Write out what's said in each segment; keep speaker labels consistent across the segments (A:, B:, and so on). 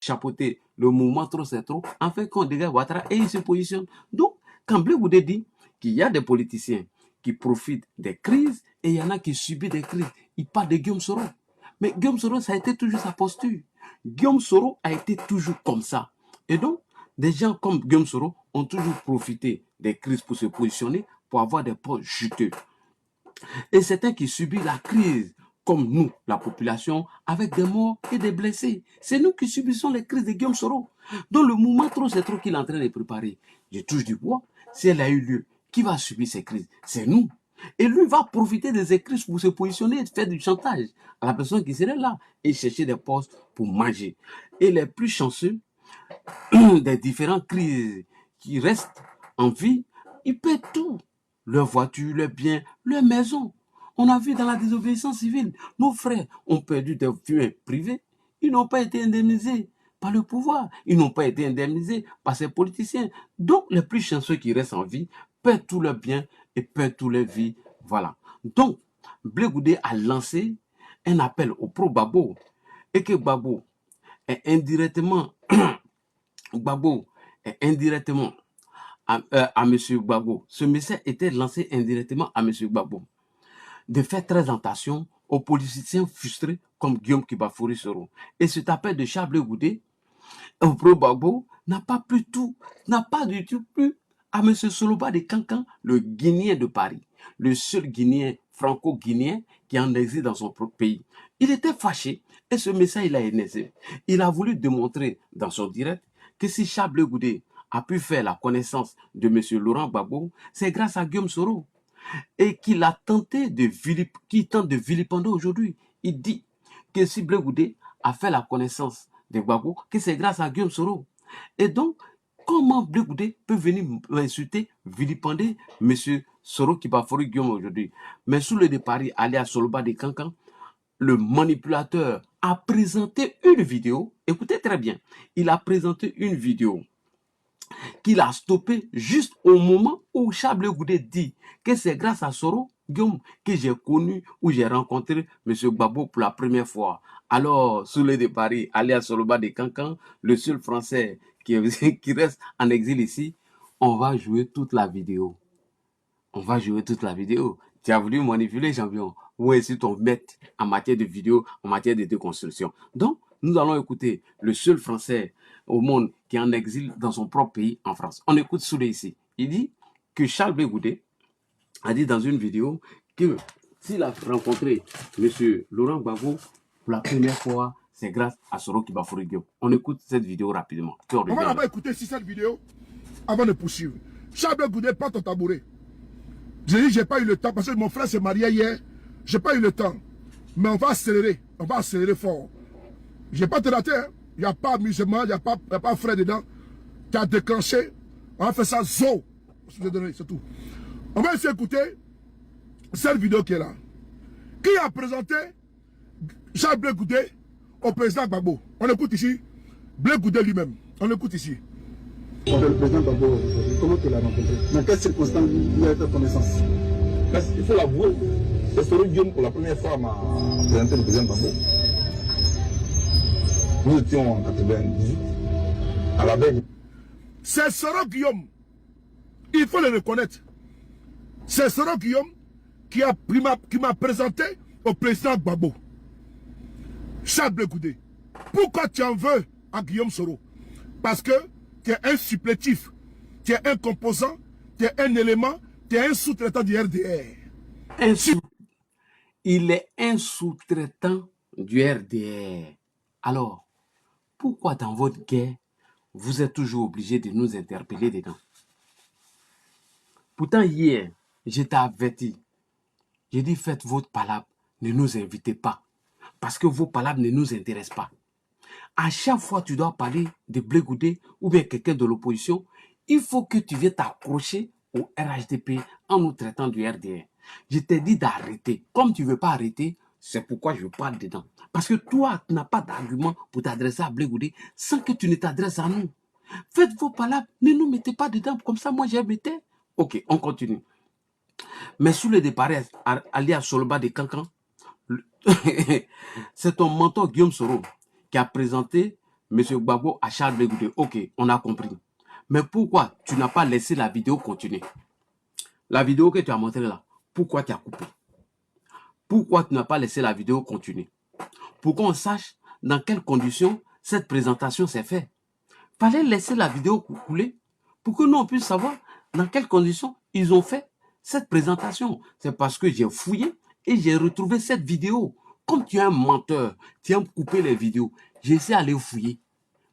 A: chapeauter le mouvement trop c'est trop, afin qu'on dégage Ouattara et il se positionne. Donc, quand Blé Goudé dit qu'il y a des politiciens qui profitent des crises et il y en a qui subissent des crises, il parle de Guillaume Soro. Mais Guillaume Soro, ça a été toujours sa posture. Guillaume Soro a été toujours comme ça. Et donc, des gens comme Guillaume Soro ont toujours profité des crises pour se positionner, pour avoir des postes juteux. Et certains qui subissent la crise, comme nous, la population, avec des morts et des blessés. C'est nous qui subissons les crises de Guillaume Soro. Donc le mouvement trop, c'est trop qu'il est en train de préparer. Je touche du bois. Si elle a eu lieu, qui va subir ces crises? C'est nous. Et lui va profiter de ces crises pour se positionner et faire du chantage à la personne qui serait là et chercher des postes pour manger. Et les plus chanceux des différentes crises qui restent en vie, ils paient tout. Leurs voitures, leurs biens, leurs maisons. On a vu dans la désobéissance civile, nos frères ont perdu des biens privés. Ils n'ont pas été indemnisés par le pouvoir. Ils n'ont pas été indemnisés par ces politiciens. Donc, les plus chanceux qui restent en vie perdent tous leurs biens et perdent toutes leurs vies. Voilà. Donc, Blé Goudé a lancé un appel au pro-Babo et que Babo est indirectement Gbagbo est indirectement à M. Gbagbo. Ce message était lancé indirectement à M. Gbagbo de faire très attention aux politiciens frustrés comme Guillaume Kibafouri Soro. Et cet appel de Charles Blé Goudé au pro Gbagbo n'a pas du tout plu à M. Soloba de Cancan, le Guinéen de Paris, le seul Guinéen franco-guinéen qui est en exil dans son propre pays. Il était fâché et ce message il a énervé. Il a voulu démontrer dans son direct que si Charles Blé Goudé a pu faire la connaissance de M. Laurent Gbagbo, c'est grâce à Guillaume Soro. Et qu'il a tenté qui tente de vilipender aujourd'hui. Il dit que si Blé Goudé a fait la connaissance de Gbagbo, que c'est grâce à Guillaume Soro. Et donc, comment Blé Goudé peut venir insulter, vilipender M. Soro Kibafouri Guillaume aujourd'hui? Mais sous le départ, alias Soloba de Cancan, le manipulateur a présenté une vidéo. Écoutez très bien, il a présenté une vidéo qu'il a stoppé juste au moment où Charles Blé Goudé dit que c'est grâce à Soro Guillaume que j'ai connu ou j'ai rencontré M. Gbagbo pour la première fois. Alors, Soulé de Paris, alias Soloba de Cancan, le seul Français qui reste en exil ici, on va jouer toute la vidéo. On va jouer toute la vidéo. Tu as voulu manipuler, champion. Où est-ce ton maître en matière de vidéo, en matière de déconstruction? Donc, nous allons écouter le seul Français au monde qui est en exil dans son propre pays, en France. On écoute Soulé ici. Il dit que Charles Blé Goudé a dit dans une vidéo que s'il a rencontré M. Laurent Gbagbo pour la première fois, c'est grâce à Soro Kibafouri Guillaume. On écoute cette vidéo rapidement.
B: On va d'abord écouter cette vidéo avant de poursuivre. Charles Blé Goudé, pas ton tabouret. J'ai dit, j'ai pas eu le temps parce que mon frère s'est marié hier. J'ai pas eu le temps. Mais on va accélérer fort. J'ai pas te raté, hein. Il n'y a pas amusement, il n'y a pas frais dedans. Tu as déclenché. On va faire ça zo. C'est tout. On va essayer d'écouter cette vidéo qui est là. Qui a présenté Charles Blé Goudé au président Gbagbo? On écoute ici Blé Goudé lui-même. On écoute ici.
C: Le président Gbagbo, comment tu l'as rencontré? Dans quelles circonstances il a fait connaissance? Il faut l'avouer. C'est Soro Guillaume pour la première fois m'a présenté le président Gbagbo. Nous étions en 98, à la veille.
B: C'est Soro Guillaume. Il faut le reconnaître. C'est Soro Guillaume qui m'a présenté au président Gbagbo. Charles Blé Goudé. Pourquoi tu en veux à Guillaume Soro? Parce que tu es un supplétif, tu es un composant, tu es un élément, tu es un sous-traitant du RDR.
A: Il est un sous-traitant du RDR. Alors, pourquoi dans votre guerre, vous êtes toujours obligé de nous interpeller dedans? Pourtant, hier, je t'ai averti. J'ai dit, faites votre palabre, ne nous invitez pas. Parce que vos palabres ne nous intéressent pas. À chaque fois que tu dois parler de Blé Goudé ou bien quelqu'un de l'opposition, il faut que tu viennes t'accrocher au RHDP en nous traitant du RDR. Je t'ai dit d'arrêter. Comme tu ne veux pas arrêter, c'est pourquoi je parle dedans. Parce que toi, tu n'as pas d'argument pour t'adresser à Blé Goudé sans que tu ne t'adresses à nous. Faites vos palabres, ne nous mettez pas dedans. Comme ça, moi, j'ai metté. Ok, on continue. Mais sous le départ, alias Soloba de Cancan, c'est ton mentor Guillaume Soro qui a présenté M. Gbagbo à Charles Blé Goudé. Ok, on a compris. Mais pourquoi tu n'as pas laissé la vidéo continuer? La vidéo que tu as montrée là, pourquoi tu as coupé? Pourquoi tu n'as pas laissé la vidéo continuer? Pour qu'on sache dans quelles conditions cette présentation s'est faite. Fallait laisser la vidéo couler pour que nous on puisse savoir dans quelles conditions ils ont fait cette présentation. C'est parce que j'ai fouillé et j'ai retrouvé cette vidéo. Comme tu es un menteur, tu aimes couper les vidéos, j'essaie d'aller fouiller.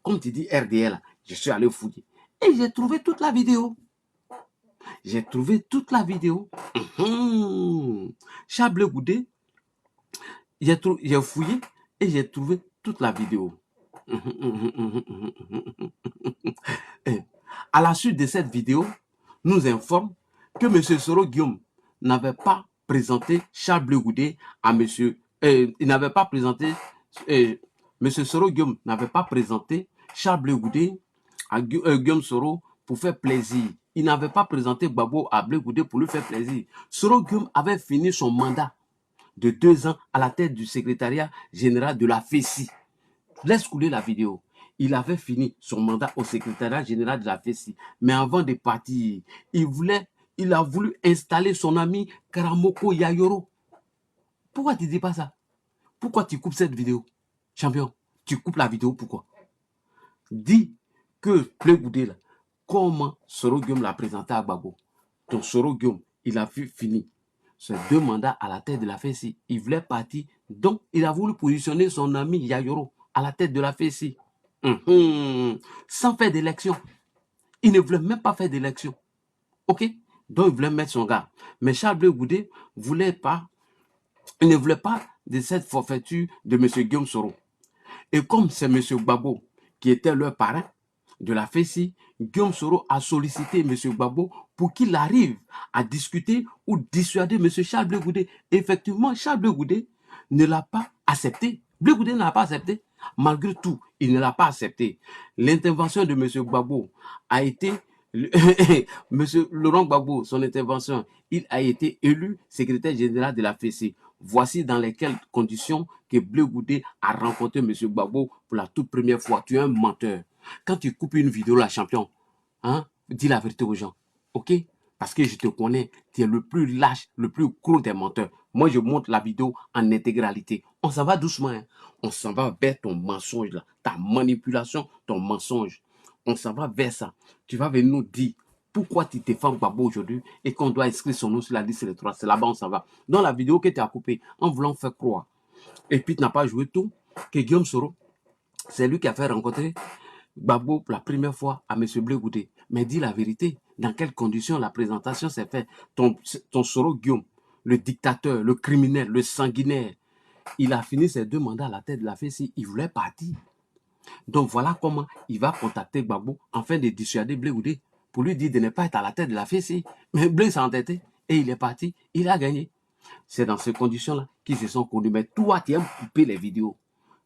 A: Comme tu dis RDL, je suis allé fouiller. Et j'ai trouvé toute la vidéo. J'ai trouvé toute la vidéo. Charles Blé Goudé, j'ai fouillé et j'ai trouvé toute la vidéo. À la suite de cette vidéo, nous informe que M. Soro Guillaume n'avait pas présenté Charles Blé Goudé à M. Il n'avait pas présenté M. Soro Guillaume n'avait pas présenté Charles Blé Goudé à Guillaume Soro pour faire plaisir. Il n'avait pas présenté Gbagbo à Blé Goudé pour lui faire plaisir. Soro Guillaume avait fini son mandat de 2 ans à la tête du secrétariat général de la FESI. Laisse couler la vidéo. Il avait fini son mandat au secrétariat général de la FESI. Mais avant de partir, il a voulu installer son ami Karamoko Yayoro. Pourquoi tu ne dis pas ça? Pourquoi tu coupes cette vidéo? Champion, tu coupes la vidéo, pourquoi? Dis que Blé Goudé, là, comment Soro Guillaume l'a présenté à Gbagbo. Donc Soro Guillaume, il a fini ses 2 mandats à la tête de la FESI. Il voulait partir, donc il a voulu positionner son ami Yayoro à la tête de la FESI. Sans faire d'élection. Il ne voulait même pas faire d'élection. Ok? Donc il voulait mettre son gars. Mais Charles Blé Goudé il ne voulait pas de cette forfaiture de M. Guillaume Soro. Et comme c'est M. Gbagbo qui était leur parrain de la FESI, Guillaume Soro a sollicité M. Gbagbo pour qu'il arrive à discuter ou dissuader M. Charles Blé Goudé. Effectivement, Charles Blé Goudé ne l'a pas accepté. Blé Goudé ne l'a pas accepté. Malgré tout, il ne l'a pas accepté. L'intervention de M. Gbagbo a été... M. Laurent Gbagbo, son intervention, il a été élu secrétaire général de la FESI. Voici dans lesquelles conditions que Blé Goudé a rencontré M. Gbagbo pour la toute première fois. Tu es un menteur. Quand tu coupes une vidéo, la champion, dis la vérité aux gens. Ok? Parce que je te connais, tu es le plus lâche, le plus gros des menteurs. Moi, je montre la vidéo en intégralité. On s'en va doucement. On s'en va vers ton mensonge, là, ta manipulation, ton mensonge. On s'en va vers ça. Tu vas venir nous dire pourquoi tu défends Gbagbo aujourd'hui et qu'on doit inscrire son nom sur la liste électorale. C'est là-bas, on s'en va. Dans la vidéo que tu as coupée, en voulant faire croire. Et puis, tu n'as pas joué tout, que Guillaume Soro, c'est lui qui a fait rencontrer Gbagbo pour la première fois à M. Blé Goudé. Mais dis la vérité, dans quelles conditions la présentation s'est faite? Ton Soro Guillaume, le dictateur, le criminel, le sanguinaire, il a fini ses 2 mandats à la tête de la FESI, il voulait partir. Donc voilà comment il va contacter Gbagbo afin de dissuader Blé Goudé pour lui dire de ne pas être à la tête de la FESI. Mais Blé s'est entêté et il est parti, il a gagné. C'est dans ces conditions-là qu'ils se sont connus. Mais toi, tu aimes couper les vidéos.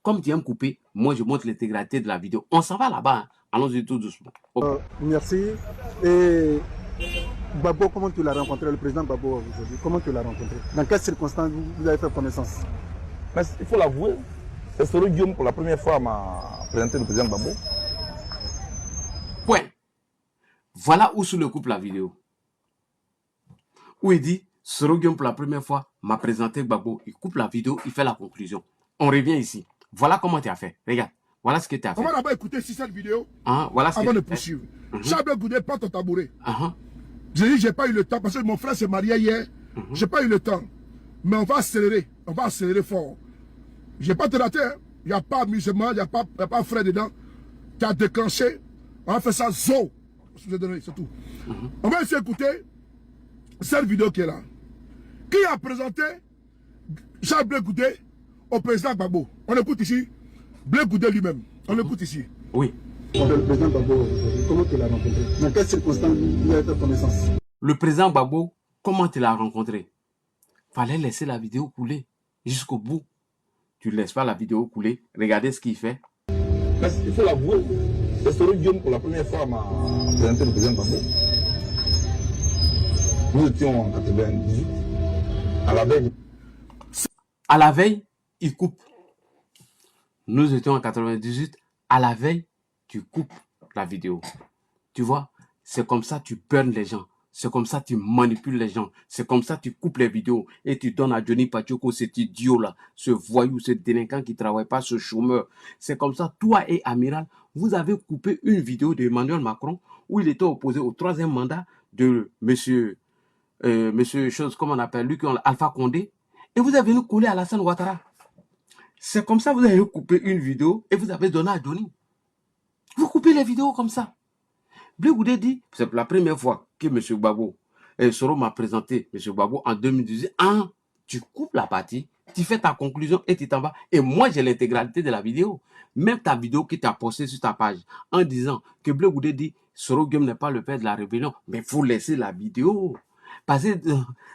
A: Comme tu aimes couper, moi je montre l'intégralité de la vidéo. On s'en va là-bas. Allons-y tout doucement. Okay.
D: Merci. Et Gbagbo, comment tu l'as rencontré, le président Gbagbo aujourd'hui? Comment tu l'as rencontré? Dans quelles circonstances vous avez fait connaissance?
C: Mais il faut l'avouer, c'est Soro Guillaume pour la première fois m'a présenté le président Gbagbo.
A: Point. Voilà où se le coupe la vidéo. Où il dit, Soro Guillaume pour la première fois m'a présenté Gbagbo. Il coupe la vidéo, il fait la conclusion. On revient ici. Voilà comment tu as fait. Regarde. Voilà ce que tu as fait.
B: On va d'abord écouter cette vidéo
A: voilà ce
B: avant de poursuivre. Charles Blé Goudé, pas ton tabouret. J'ai dit, j'ai pas eu le temps parce que mon frère s'est marié hier. J'ai pas eu le temps. Mais on va accélérer. On va accélérer fort. J'ai pas te raté. Il n'y a pas amusement, il n'y a pas frais dedans. Tu as déclenché. On va faire ça zo. C'est tout. On va essayer d'écouter cette vidéo qui est là. Qui a présenté Charles Blé Goudé au président Gbagbo? On écoute ici Blé Goudé lui-même. On l'écoute ici.
A: Oui.
D: Le président Gbagbo, comment tu l'as rencontré? Dans quelles circonstances vous avez fait connaissance?
A: Le président Gbagbo, comment tu l'as rencontré? Fallait laisser la vidéo couler jusqu'au bout. Tu ne laisses pas la vidéo couler. Regardez ce qu'il fait.
C: Mais il faut l'avouer, c'est Soro Guillaume pour la première fois m'a présenté le président Gbagbo. Nous étions en 98. À la veille.
A: À la veille, il coupe. Nous étions en 98. À la veille, tu coupes la vidéo. Tu vois, c'est comme ça tu burnes les gens. C'est comme ça tu manipules les gens. C'est comme ça tu coupes les vidéos et tu donnes à Johnny Pacheco, cet idiot-là, ce voyou, ce délinquant qui ne travaille pas, ce chômeur. C'est comme ça, toi et Amiral, vous avez coupé une vidéo de Emmanuel Macron où il était opposé au 3e mandat de monsieur chose, comment on appelle lui, Alpha Condé. Et vous avez venu coller à Alassane Ouattara. C'est comme ça, vous avez coupé une vidéo et vous avez donné à Johnny. Vous coupez les vidéos comme ça. Blé Goudé dit, c'est la première fois que M. Gbagbo, Soro m'a présenté M. Gbagbo en 2018. Tu coupes la partie, tu fais ta conclusion et tu t'en vas. Et moi, j'ai l'intégralité de la vidéo. Même ta vidéo qui t'a posté sur ta page en disant que Blé Goudé dit, Soro Guillaume n'est pas le père de la rébellion. Mais il faut laisser la vidéo. Parce que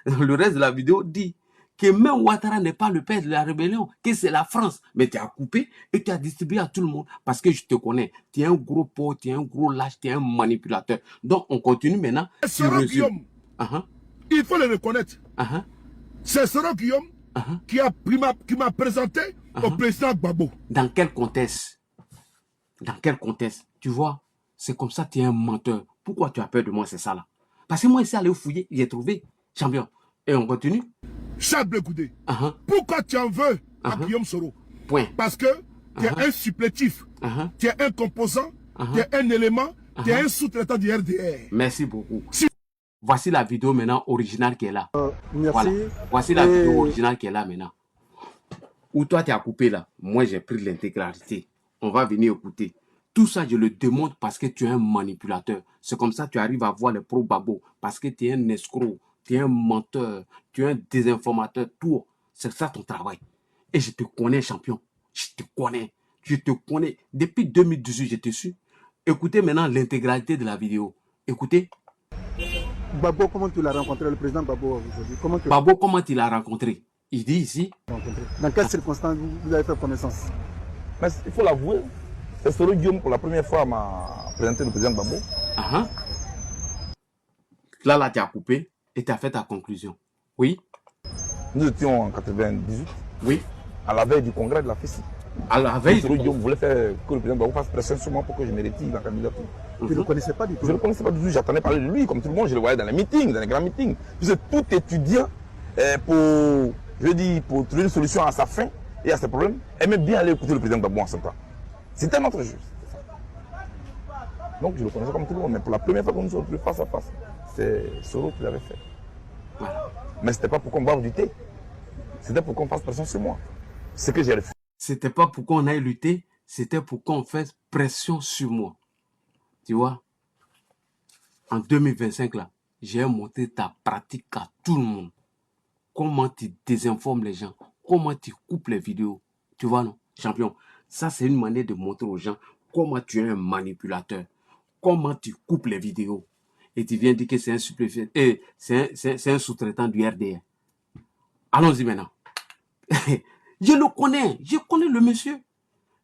A: le reste de la vidéo dit que même Ouattara n'est pas le père de la rébellion, que c'est la France. Mais tu as coupé et tu as distribué à tout le monde parce que je te connais. Tu es un gros pot, tu es un gros lâche, tu es un manipulateur. Donc, on continue maintenant.
B: Soro Guillaume, il faut le reconnaître. C'est Soro Guillaume qui m'a présenté au président Gbagbo.
A: Dans quel contexte? Dans quel contexte? Tu vois, c'est comme ça, tu es un menteur. Pourquoi tu as peur de moi, c'est ça là? Parce que moi, ici, allé fouiller, il est trouvé. Champion. Et on continue.
B: Charles Blé Goudé, pourquoi tu en veux à Guillaume Soro?
A: Point.
B: Parce que tu es un supplétif, tu es un composant, tu es un élément, tu es un sous-traitant du RDR.
A: Merci beaucoup. Voici la vidéo maintenant originale qui est là.
D: Merci.
A: Voilà. Voici la vidéo originale qui est là maintenant. Où toi, tu as coupé là. Moi, j'ai pris l'intégralité. On va venir écouter. Tout ça, je le démontre parce que tu es un manipulateur. C'est comme ça que tu arrives à voir les pro-babos. Parce que tu es un escroc, tu es un menteur, tu es un désinformateur. Tout, c'est ça ton travail. Et je te connais, champion. Je te connais. Je te connais. Depuis 2018, je te suis. Écoutez maintenant l'intégralité de la vidéo. Écoutez.
D: Gbagbo, comment tu l'as rencontré, le président Gbagbo aujourd'hui?
A: Gbagbo, comment tu l'as rencontré? Il dit ici.
D: Dans quelles circonstances vous avez fait connaissance?
C: Mais il faut l'avouer, c'est Soro Guillaume pour la première fois m'a présenté le président Gbagbo.
A: Là, tu as coupé et tu as fait ta conclusion. Oui.
C: Nous étions en 98.
A: Oui.
C: À la veille du congrès de la FECI.
A: À la veille.
C: Soro Guillaume voulait faire que le président Gbagbo fasse pression sur moi pour que je me retire la candidature.
D: Tu ne le connaissais pas du tout?
C: Je ne le connaissais pas du tout. J'attendais parler de lui comme tout le monde. Je le voyais dans les meetings, dans les grands meetings. Puisque tout étudiant pour trouver une solution à sa fin et à ses problèmes, aimait bien aller écouter le président Gbagbo en ce temps. C'était notre jeu. Donc je le connaissais comme tout le monde. Mais pour la première fois qu'on nous sommes retrouvés face à face, c'est Soro qui l'avait fait. Voilà. Mais ce n'était pas pour qu'on boive du thé. C'était pour qu'on fasse pression sur moi. Ce que j'ai refusé.
A: C'était pas pour qu'on aille lutter, c'était pour qu'on fasse pression sur moi. Tu vois, en 2025, là, j'ai montré ta pratique à tout le monde. Comment tu désinformes les gens, comment tu coupes les vidéos. Tu vois, non, champion? Ça, c'est une manière de montrer aux gens comment tu es un manipulateur. Comment tu coupes les vidéos. Et tu viens dire que c'est un supplétif, c'est un sous-traitant du RDR. Allons-y maintenant. Je le connais, je connais le monsieur.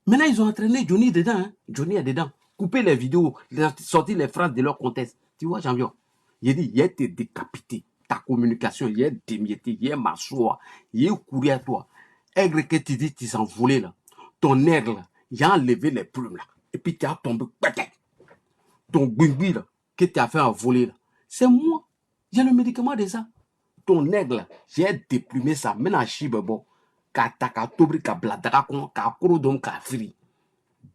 A: Maintenant, ils ont entraîné Johnny dedans. Hein. Johnny est dedans. Couper les vidéos, sortir les phrases de leur contexte. Tu vois, champion? Il dit, il a été décapité. Ta communication, il est démietté, il est m'asseoir, il est couru à toi. Aigre que tu dis, tu s'en volé là. Ton aigle, là, il a enlevé les plumes là. Et puis tu as tombé. Ton bingui là, que tu as fait voler là. C'est moi. J'ai le médicament de ça. Ton aigle là, j'ai déplumé ça. Maintenant, à Chibebo. Ka tobri ka bladaka kon ka koro don ka fri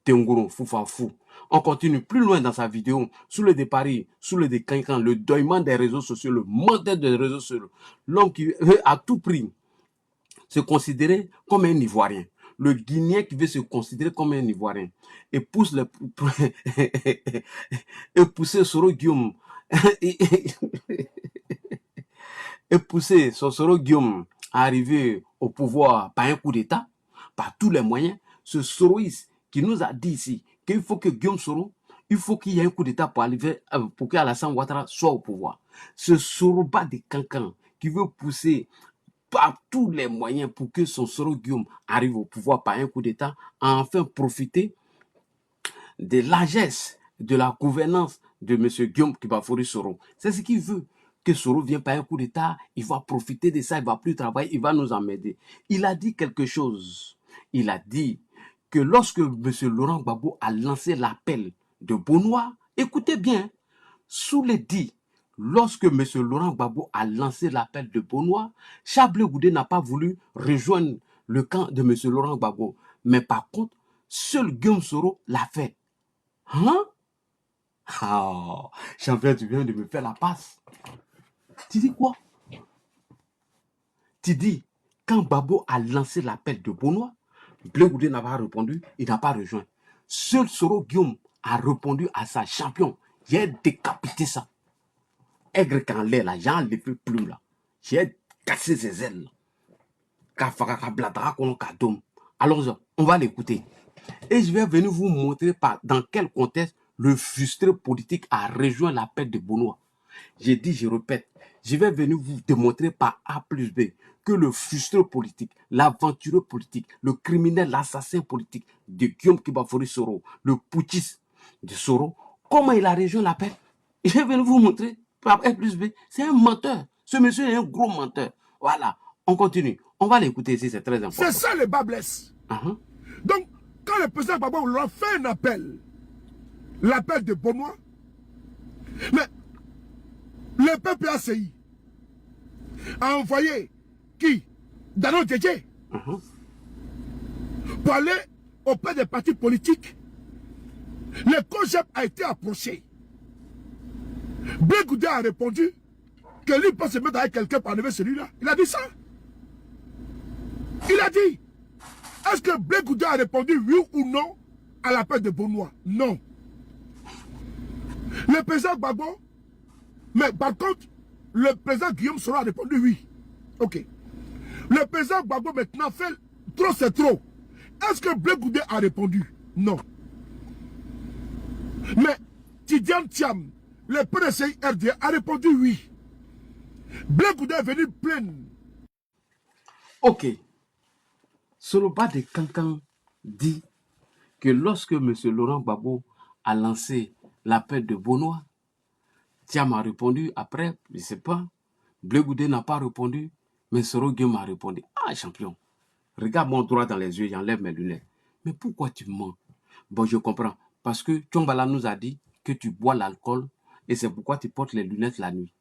A: dengoro foufa fou. On continue plus loin dans sa vidéo sous le dépari, sous le décancan, le doillement des réseaux sociaux, le modèle des réseaux sociaux, l'homme qui veut à tout prix se considérer comme un Ivoirien, le Guinéen qui veut se considérer comme un Ivoirien et pousse le et pousser Soro Guillaume et pousser Soro Guillaume à arriver au pouvoir par un coup d'État, par tous les moyens. Ce Soroïs qui nous a dit ici qu'il faut que Guillaume Soro, il faut qu'il y ait un coup d'État pour arriver, pour qu'Alassane Ouattara soit au pouvoir. Ce Soroba de Cancan qui veut pousser par tous les moyens pour que son Soro Guillaume arrive au pouvoir par un coup d'État, a enfin profité de largesse de la gouvernance de M. Guillaume Kibafori Soro. C'est ce qu'il veut. Que Soro vient par un coup d'État, il va profiter de ça, il va plus travailler, il va nous emmerder. Il a dit quelque chose. Il a dit que lorsque M. Laurent Gbagbo a lancé l'appel de Benoît, écoutez bien, Soulé dit, lorsque M. Laurent Gbagbo a lancé l'appel de Benoît, Chablé Goudé n'a pas voulu rejoindre le camp de M. Laurent Gbagbo. Mais par contre, seul Guillaume Soro l'a fait. Hein? Oh, champion, tu viens de me faire la passe. Tu dis quoi? Tu dis, quand Gbagbo a lancé l'appel de Benoît, Blé Goudé n'a pas répondu, il n'a pas rejoint. Seul Soro Guillaume a répondu à sa champion. J'ai décapité ça. Aigre quand l'air là, j'ai enlevé plume là. J'ai cassé ses ailes. Alors, on va l'écouter. Et je vais venir vous montrer dans quel contexte le frustré politique a rejoint l'appel de Benoît. J'ai dit, je répète, je vais venir vous démontrer par A plus B que le frustré politique, l'aventureux politique, le criminel, l'assassin politique de Guillaume Kibafori Soro, le putschiste de Soro, comment il a rejoint l'appel. Je vais venir vous montrer par A plus B. C'est un menteur. Ce monsieur est un gros menteur. Voilà, on continue. On va l'écouter ici, c'est très important.
B: C'est ça le bas blesse. Donc, quand le président Gbagbo leur fait un appel, l'appel de Benoît, mais le peuple ACI a envoyé qui? Dano Djedje pour aller auprès des partis politiques. Le COJEP a été approché. Blé Goudé a répondu que lui peut se mettre avec quelqu'un pour enlever celui-là. Il a dit ça. Il a dit. Est-ce que Blé Goudé a répondu oui ou non à l'appel de Benoît? Non. Le président Gbagbo, mais par contre, le président Guillaume Soro a répondu oui. Ok. Le président Gbagbo maintenant fait trop c'est trop. Est-ce que Blé Goudé a répondu? Non. Mais Tidiane Thiam, le PDCI RDA, a répondu oui. Blé Goudé est venu plaindre.
A: Ok. Soloba de Cancan dit que lorsque M. Laurent Gbagbo a lancé l'appel de Benoît, Thiam a répondu après, je ne sais pas, Blé Goudé n'a pas répondu, mais Soro Guillaume a répondu. Ah, champion, regarde-moi droit dans les yeux, j'enlève mes lunettes. Mais pourquoi tu mens? Bon, je comprends. Parce que Tchombala nous a dit que tu bois l'alcool et c'est pourquoi tu portes les lunettes la nuit.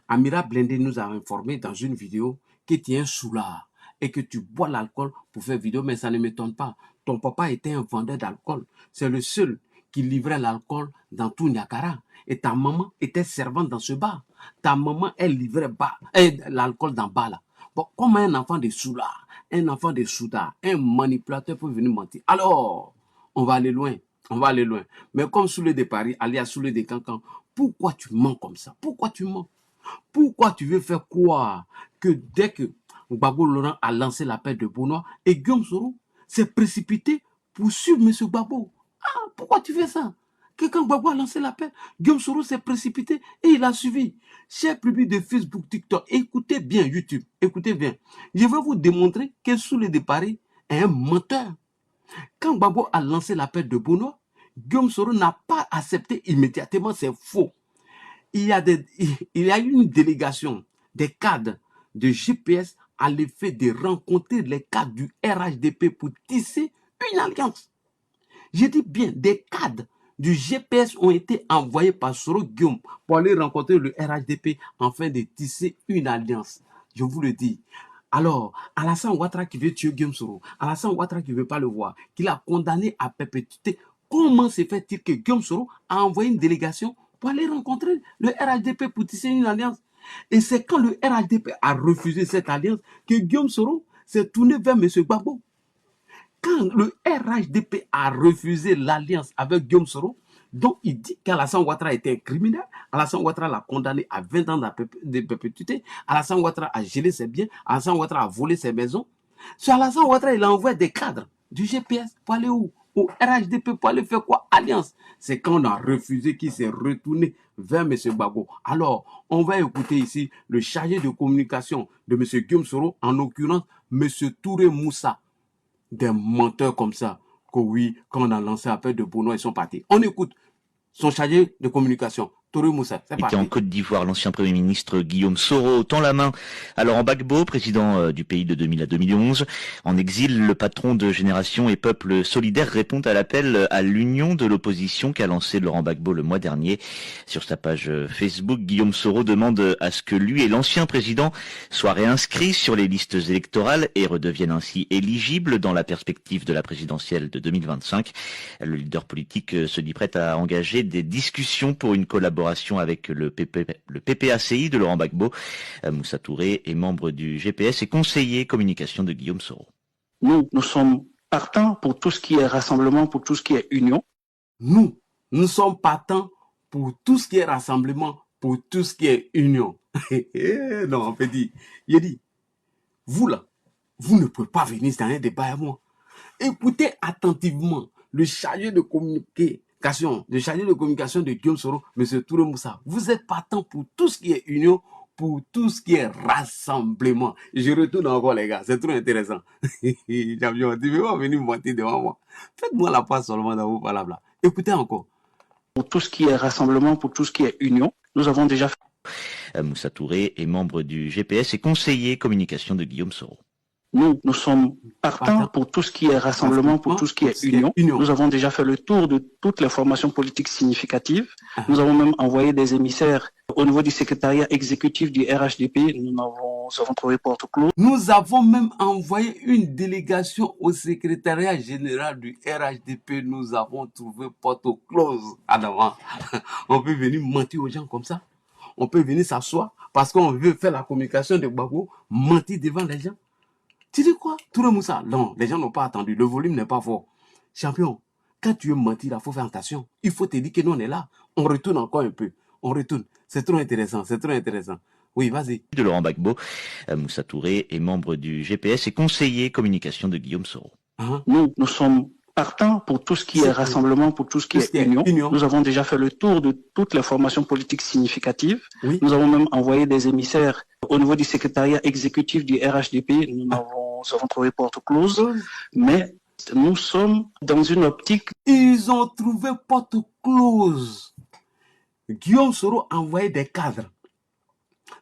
A: Amira Blindé nous a informé dans une vidéo que tu es un soulard et que tu bois l'alcool pour faire vidéo, mais ça ne m'étonne pas. Ton papa était un vendeur d'alcool. C'est le seul qui livrait l'alcool dans tout Niakara. Et ta maman était servante dans ce bar. Ta maman, elle livrait l'alcool dans le bar là. Bon, comment un enfant de soulard, un enfant de soudard, un manipulateur peut venir mentir? Alors, on va aller loin. On va aller loin. Mais comme Soulé de Paris, alias Soulé de Cancan, pourquoi tu mens comme ça? Pourquoi tu mens? Pourquoi tu veux faire croire que dès que Gbagbo Laurent a lancé l'appel de Benoît et Guillaume Soro s'est précipité pour suivre M. Gbagbo? Ah, pourquoi tu fais ça? Que quand Gbagbo a lancé l'appel, Guillaume Soro s'est précipité et il a suivi. Chers publics de Facebook, TikTok, écoutez bien YouTube, écoutez bien. Je vais vous démontrer que Soulé de Paris est un menteur. Quand Gbagbo a lancé l'appel de Benoît, Guillaume Soro n'a pas accepté immédiatement, c'est faux. Il y a eu une délégation des cadres de GPS à l'effet de rencontrer les cadres du RHDP pour tisser une alliance. Je dis bien, des cadres du GPS ont été envoyés par Soro Guillaume pour aller rencontrer le RHDP afin de tisser une alliance. Je vous le dis. Alors, Alassane Ouattara qui veut tuer Guillaume Soro, Alassane Ouattara qui ne veut pas le voir, qu'il a condamné à perpétuité, comment se fait-il que Guillaume Soro a envoyé une délégation pour aller rencontrer le RHDP pour tisser une alliance? Et c'est quand le RHDP a refusé cette alliance que Guillaume Soro s'est tourné vers M. Gbagbo. Quand le RHDP a refusé l'alliance avec Guillaume Soro, donc il dit qu'Alassane Ouattara était un criminel, Alassane Ouattara l'a condamné à 20 ans de perpétuité, Alassane Ouattara a gelé ses biens, Alassane Ouattara a volé ses maisons. Sur Alassane Ouattara, il a envoyé des cadres du GPS pour aller où? Au RHDP pour aller faire quoi? Alliance. C'est quand on a refusé qu'il s'est retourné vers M. Gbagbo. Alors, on va écouter ici le chargé de communication de M. Guillaume Soro, en l'occurrence M. Touré Moussa. Des menteurs comme ça, que oui, quand on a lancé l'appel de Benoît, ils sont partis. On écoute son chargé de communication. Touré Moussa, c'est
E: Et en
A: parti.
E: Côte d'Ivoire, l'ancien Premier ministre Guillaume Soro tend la main à Laurent Gbagbo, président du pays de 2000 à 2011. En exil, le patron de Génération et Peuple Solidaire répond à l'appel à l'union de l'opposition qu'a lancé Laurent Gbagbo le mois dernier. Sur sa page Facebook, Guillaume Soro demande à ce que lui et l'ancien président soient réinscrits sur les listes électorales et redeviennent ainsi éligibles dans la perspective de la présidentielle de 2025. Le leader politique se dit prêt à engager des discussions pour une collaboration avec le PPACI de Laurent Gbagbo. Moussa Touré est membre du GPS et conseiller communication de Guillaume Soro.
F: Nous sommes partants pour tout ce qui est rassemblement, pour tout ce qui est union.
A: Nous sommes partants pour tout ce qui est rassemblement, pour tout ce qui est union. Non, on peut dire, il dit, vous là, vous ne pouvez pas venir dans un débat à moi. Écoutez attentivement le chargé de communication, de Guillaume Soro, M. Touré Moussa. Vous êtes partant pour tout ce qui est union, pour tout ce qui est rassemblement. Je retourne encore, les gars, c'est trop intéressant. Champion, tu ne veux pas venir mentir devant moi. Faites-moi la passe seulement dans vos palabres là. Écoutez encore.
F: Pour tout ce qui est rassemblement, pour tout ce qui est union, nous avons déjà fait.
E: Moussa Touré est membre du GPS et conseiller communication de Guillaume Soro.
F: Nous sommes partants pour tout ce qui est rassemblement, pour tout ce qui est union. Nous avons déjà fait le tour de toutes les formations politiques significatives. Nous avons même envoyé des émissaires au niveau du secrétariat exécutif du RHDP. Nous avons trouvé porte close.
A: Nous avons même envoyé une délégation au secrétariat général du RHDP. Nous avons trouvé porte close. Alors, on peut venir mentir aux gens comme ça. On peut venir s'asseoir parce qu'on veut faire la communication de Gbagbo, mentir devant les gens. Tu dis quoi? Touré Moussa? Non, les gens n'ont pas attendu. Le volume n'est pas fort. Champion, quand tu veux mentir, il faut faire attention. Il faut te dire que nous, on est là. On retourne encore un peu. On retourne. C'est trop intéressant. C'est trop intéressant. Oui, vas-y.
E: De Laurent Gbagbo, Moussa Touré est membre du GPS et conseiller communication de Guillaume Soro.
F: Nous sommes partants pour tout ce qui est rassemblement, pour tout ce qui est union. Nous avons déjà fait le tour de toutes les formations politiques significatives.
A: Oui.
F: Nous avons même envoyé des émissaires au niveau du secrétariat exécutif du RHDP. Nous avons trouvé porte close, mais nous sommes dans une optique.
A: Ils ont trouvé porte close. Guillaume Soro a envoyé des cadres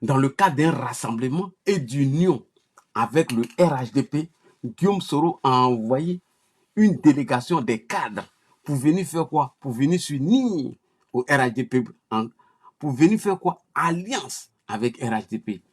A: dans le cadre d'un rassemblement et d'union avec le RHDP. Guillaume Soro a envoyé une délégation des cadres pour venir faire quoi? Pour venir s'unir au RHDP. Pour venir faire quoi? Alliance avec RHDP.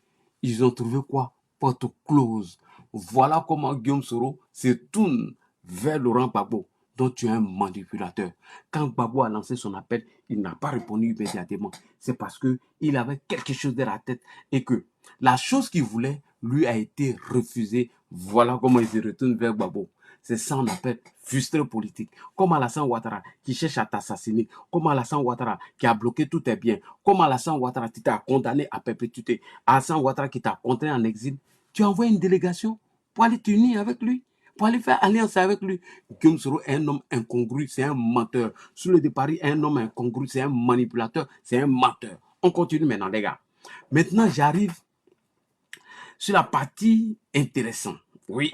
A: Ils ont trouvé quoi? Porte close. Voilà comment Guillaume Soro se tourne vers Laurent Gbagbo, dont tu es un manipulateur. Quand Gbagbo a lancé son appel, il n'a pas répondu immédiatement. C'est parce qu'il avait quelque chose dans la tête et que la chose qu'il voulait lui a été refusée. Voilà comment il se retourne vers Gbagbo. C'est ça qu'on appelle frustré politique. Comme Alassane Ouattara qui cherche à t'assassiner. Comme Alassane Ouattara qui a bloqué tous tes biens. Comme Alassane Ouattara qui t'a condamné à perpétuité. Alassane Ouattara qui t'a contraint en exil. Tu as envoyé une délégation pour aller t'unir avec lui, pour aller faire alliance avec lui. Guillaume Soro est un homme incongru, c'est un menteur. Sous le départ, est un homme incongru, c'est un manipulateur, c'est un menteur. On continue maintenant, les gars. Maintenant, j'arrive sur la partie intéressante. Oui,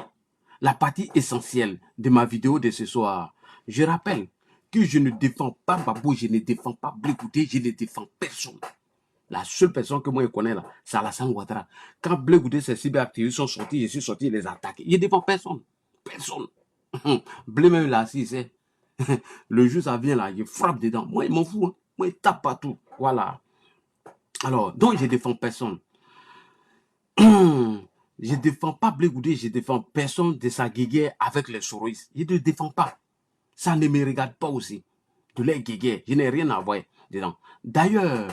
A: la partie essentielle de ma vidéo de ce soir. Je rappelle que je ne défends pas Gbagbo, je ne défends pas Blé Goudé, je ne défends personne. La seule personne que moi je connais là, c'est Alassane Ouattara. Quand Blé Goudé, ses cyberactivistes sont sortis, je suis sorti les attaquer. Je ne défends personne. Personne. Blé même là, si c'est. Le jour ça vient là, je frappe dedans. Moi, il m'en fout. Hein. Moi, il tape partout. Voilà. Alors, donc je ne défends personne. Je ne défends pas Blé Goudé, je ne défends personne de sa guéguerre avec les soroïstes. Je ne défends pas. Ça ne me regarde pas aussi. De leur guéguerre, je n'ai rien à voir dedans. D'ailleurs,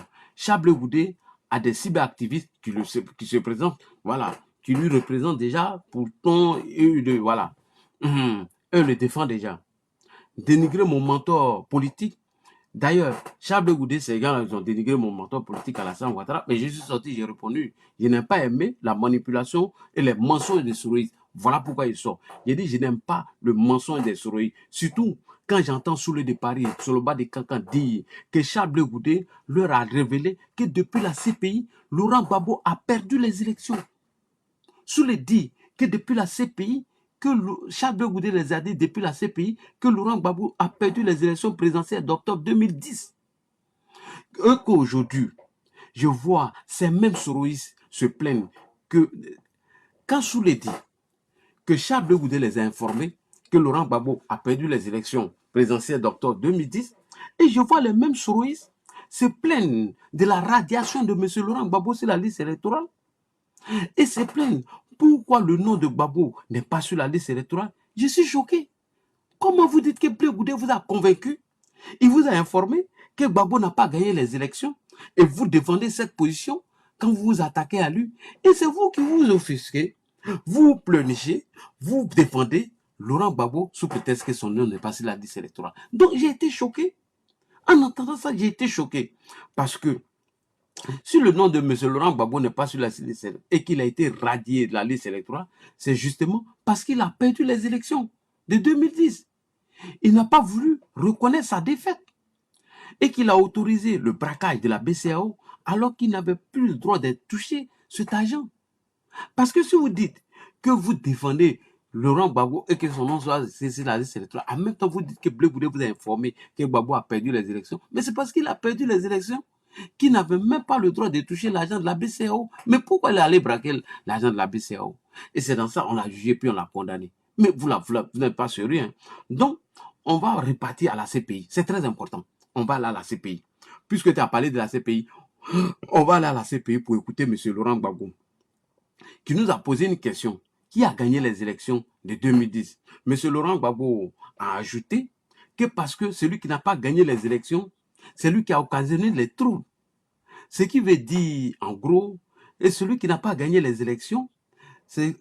A: Blé Goudé a des cyberactivistes qui se présentent, voilà, qui lui représentent déjà pour ton voilà. Eux le défendent déjà. Dénigrer mon mentor politique. D'ailleurs, Blé Goudé, ces gars, ils ont dénigré mon mentor politique Alassane Ouattara, mais je suis sorti, j'ai répondu. Je n'ai pas aimé la manipulation et les mensonges des soroïstes. Voilà pourquoi ils sortent. J'ai dit, je n'aime pas le mensonge des soroïstes. Surtout, quand j'entends sous le de Paris, sur le bas des cancans, dire que Blé Goudé leur a révélé que depuis la CPI, Laurent Gbagbo a perdu les élections. Sous le dit que depuis la CPI, que Blé Goudé les a dit depuis la CPI, que Laurent Gbagbo a perdu les élections présidentielles d'octobre 2010. qu'aujourd'hui, je vois ces mêmes soroïstes se plaignent que, quand Soulé dit que Charles Blé Goudé les a informés que Laurent Gbagbo a perdu les élections présidentielles d'octobre 2010, et je vois les mêmes soroïstes se plaignent de la radiation de M. Laurent Gbagbo sur la liste électorale, et se plaignent pourquoi le nom de Gbagbo n'est pas sur la liste électorale. Je suis choqué. Comment vous dites que Blé Goudé vous a convaincu? Il vous a informé que Gbagbo n'a pas gagné les élections et vous défendez cette position quand vous vous attaquez à lui. Et c'est vous qui vous offusquez, vous pleurnichez, vous défendez Laurent Gbagbo sous prétexte que son nom n'est pas sur la liste électorale. Donc j'ai été choqué. En entendant ça, j'ai été choqué. Parce que si le nom de M. Laurent Gbagbo n'est pas sur la liste électorale et qu'il a été radié de la liste électorale, c'est justement parce qu'il a perdu les élections de 2010. Il n'a pas voulu reconnaître sa défaite et qu'il a autorisé le braquage de la BCEAO alors qu'il n'avait plus le droit d'être touché cet argent. Parce que si vous dites que vous défendez Laurent Gbagbo et que son nom soit sur la liste électorale, en même temps vous dites que Blé Goudé vous a informé que Gbagbo a perdu les élections, mais c'est parce qu'il a perdu les élections qu'il n'avait même pas le droit de toucher l'argent de la BCEAO. Mais pourquoi il est allé braquer l'argent de la BCEAO? Et c'est dans ça qu'on l'a jugé puis on l'a condamné. Mais vous n'êtes pas sérieux. Hein? Donc, on va repartir à la CPI. C'est très important. On va aller à la CPI. Puisque tu as parlé de la CPI, on va aller à la CPI pour écouter M. Laurent Gbagbo, qui nous a posé une question. Qui a gagné les élections de 2010? M. Laurent Gbagbo a ajouté que parce que celui qui n'a pas gagné les élections, c'est lui qui a occasionné les troubles. Ce qui veut dire, en gros, et celui qui n'a pas gagné les élections, c'est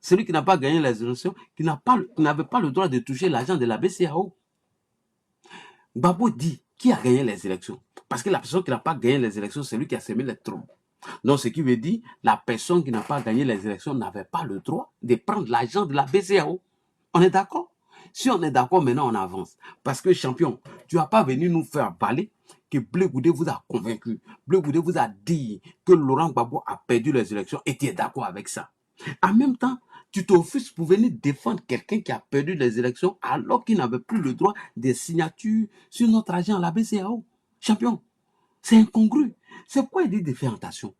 A: celui qui n'a pas gagné les élections, qui n'avait pas le droit de toucher l'argent de la BCEAO. Gbagbo dit qui a gagné les élections. Parce que la personne qui n'a pas gagné les élections, c'est lui qui a semé les troubles. Donc, ce qui veut dire, la personne qui n'a pas gagné les élections n'avait pas le droit de prendre l'argent de la BCEAO. On est d'accord? Si on est d'accord, maintenant on avance. Parce que, champion, tu n'as pas venu nous faire parler que Blé Goudé vous a convaincu. Blé Goudé vous a dit que Laurent Gbagbo a perdu les élections et tu es d'accord avec ça. En même temps, tu t'offusques pour venir défendre quelqu'un qui a perdu les élections alors qu'il n'avait plus le droit des signatures sur notre argent à la BCEAO. Champion, c'est incongru. C'est pourquoi il dit de faire attention.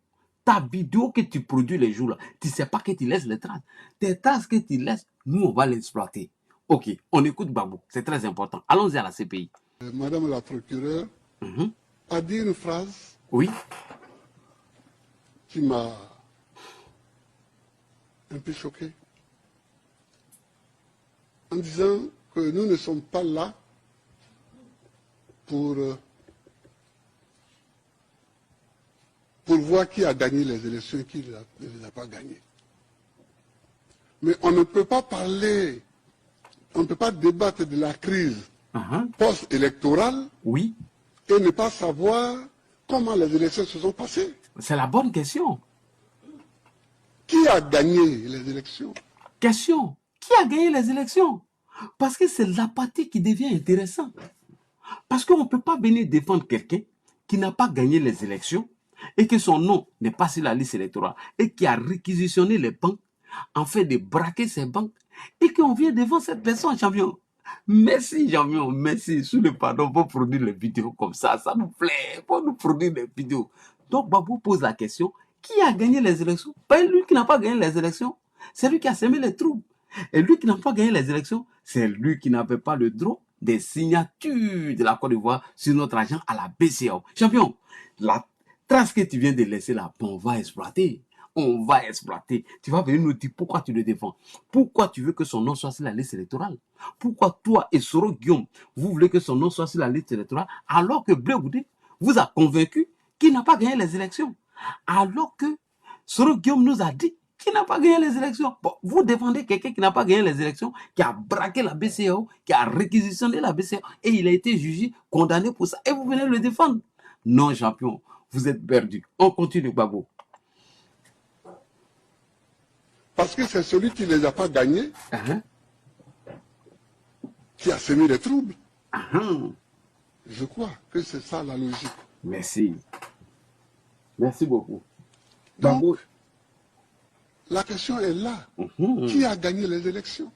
A: Ta vidéo que tu produis les jours là, tu ne sais pas que tu laisses les traces. Tes traces que tu laisses, nous on va les exploiter. Ok, on écoute Gbagbo, c'est très important. Allons-y à la CPI.
G: Madame la procureure a dit une phrase qui m'a un peu choqué. En disant que nous ne sommes pas là pour voir qui a gagné les élections et qui ne les a pas gagnées. Mais on ne peut pas parler, on ne peut pas débattre de la crise post-électorale et ne pas savoir comment les élections se sont passées.
A: C'est la bonne question.
G: Qui a gagné les élections?
A: Question. Qui a gagné les élections? Parce que c'est la partie qui devient intéressante. Parce qu'on ne peut pas venir défendre quelqu'un qui n'a pas gagné les élections et que son nom n'est pas sur la liste électorale et qui a réquisitionné les banques en fait de braquer ces banques et qu'on vient devant cette personne, champion. Merci, champion, merci. Sous le pardon pour produire les vidéos comme ça, ça nous plaît, pour nous produire des vidéos. Donc, Babou pose la question, qui a gagné les élections? Pas lui qui n'a pas gagné les élections, c'est lui qui a semé les troubles. Et lui qui n'a pas gagné les élections, c'est lui qui n'avait pas le droit des signatures de la Côte d'Ivoire sur notre argent à la BCEAO. Champion, la trace que tu viens de laisser là, on va exploiter. On va exploiter. Tu vas venir nous dire pourquoi tu le défends. Pourquoi tu veux que son nom soit sur la liste électorale. Pourquoi toi et Soro Guillaume, vous voulez que son nom soit sur la liste électorale alors que Blé Goudé vous a convaincu qu'il n'a pas gagné les élections. Alors que Soro Guillaume nous a dit qu'il n'a pas gagné les élections. Bon, vous défendez quelqu'un qui n'a pas gagné les élections, qui a braqué la BCEAO, qui a réquisitionné la BCEAO et il a été jugé, condamné pour ça. Et vous venez le défendre. Non, champion, vous êtes perdu. On continue, Gbagbo.
G: Parce que c'est celui qui ne les a pas gagnés qui a semé les troubles. Je crois que c'est ça la logique.
A: Merci. Merci beaucoup.
G: Donc, la question est là. Qui a gagné les élections?